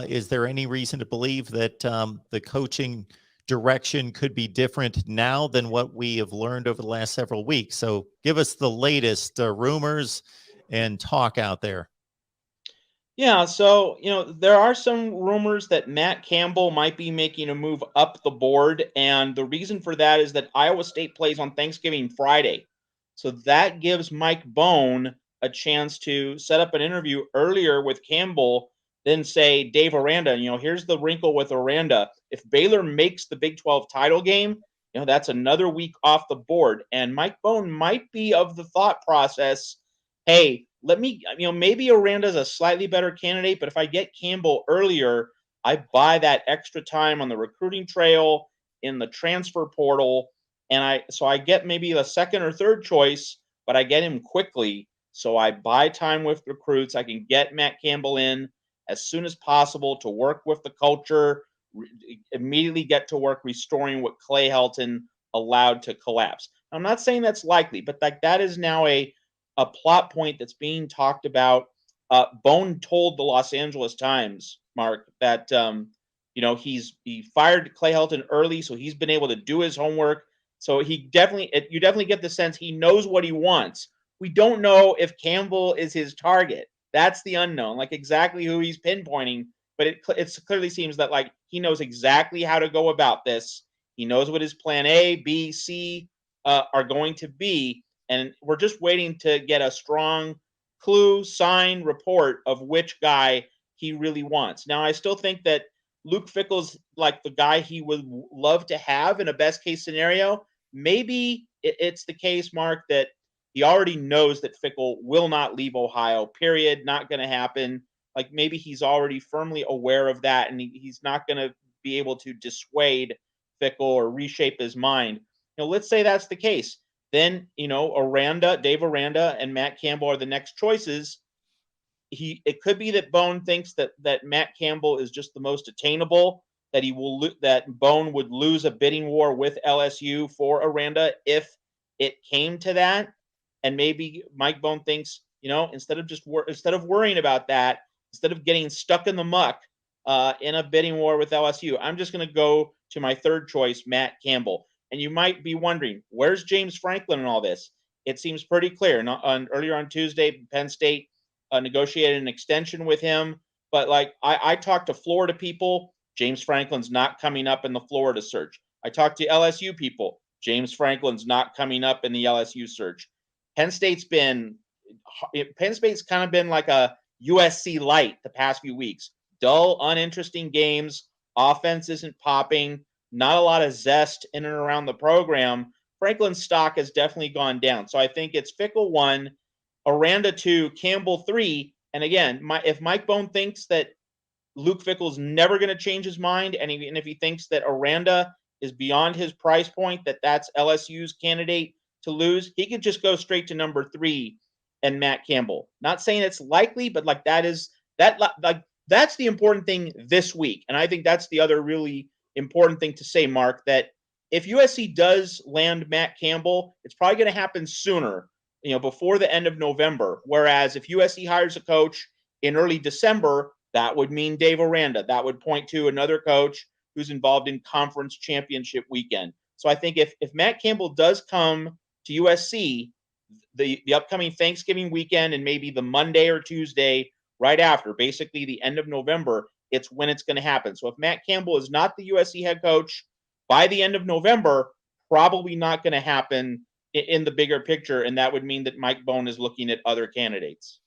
Is there any reason to believe that the coaching direction could be different now than what we have learned over the last several weeks? So give us the latest rumors and talk out there. Yeah, so, there are some rumors that Matt Campbell might be making a move up the board, and the reason for that is that Iowa State plays on Thanksgiving Friday. So that gives Mike Bone a chance to set up an interview earlier with Campbell, then say, Dave Aranda, here's the wrinkle with Aranda. If Baylor makes the Big 12 title game, that's another week off the board. And Mike Bone might be of the thought process, hey, let me, maybe Aranda's a slightly better candidate, but if I get Campbell earlier, I buy that extra time on the recruiting trail, in the transfer portal, and I get maybe a second or third choice, but I get him quickly. So I buy time with recruits. I can get Matt Campbell in as soon as possible to work with the culture, immediately get to work restoring what Clay Helton allowed to collapse. I'm not saying that's likely, but that is now a plot point that's being talked about. Bone told the Los Angeles Times, Mark, that he fired Clay Helton early, so he's been able to do his homework. So you definitely get the sense he knows what he wants. We don't know if Campbell is his target. That's the unknown, like exactly who he's pinpointing. But it clearly seems that like he knows exactly how to go about this. He knows what his plan A, B, C are going to be, and we're just waiting to get a strong clue, sign, report of which guy he really wants. Now, I still think that Luke Fickell's like the guy he would love to have in a best case scenario. Maybe it's the case, Mark, that he already knows that Fickell will not leave Ohio, period. Not going to happen. Like maybe he's already firmly aware of that, and he's not going to be able to dissuade Fickell or reshape his mind. Let's say that's the case. Then, Dave Aranda and Matt Campbell are the next choices. It could be that Bone thinks that Matt Campbell is just the most attainable, that Bone would lose a bidding war with LSU for Aranda if it came to that. And maybe Mike Bone thinks, instead of worrying about that, instead of getting stuck in the muck in a bidding war with LSU, I'm just going to go to my third choice, Matt Campbell. And you might be wondering, where's James Franklin in all this? It seems pretty clear. Earlier on Tuesday, Penn State negotiated an extension with him. But like I talked to Florida people, James Franklin's not coming up in the Florida search. I talked to LSU people, James Franklin's not coming up in the LSU search. Penn State's kind of been like a USC light the past few weeks. Dull, uninteresting games. Offense isn't popping. Not a lot of zest in and around the program. Franklin's stock has definitely gone down. So I think it's Fickell 1, Aranda 2, Campbell 3. And again, if Mike Bone thinks that Luke Fickell's never going to change his mind, and if he thinks that Aranda is beyond his price point, that's LSU's candidate to lose, he could just go straight to number 3 and Matt Campbell. Not saying it's likely, but like that's the important thing this week. And I think that's the other really important thing to say, Mark, that if USC does land Matt Campbell, it's probably going to happen sooner, before the end of November. Whereas if USC hires a coach in early December, that would mean Dave Aranda. That would point to another coach who's involved in conference championship weekend. So I think if Matt Campbell does come to USC, the upcoming Thanksgiving weekend and maybe the Monday or Tuesday right after, basically the end of November, it's when it's going to happen. So if Matt Campbell is not the USC head coach by the end of November, probably not going to happen in the bigger picture, and that would mean that Mike Bone is looking at other candidates.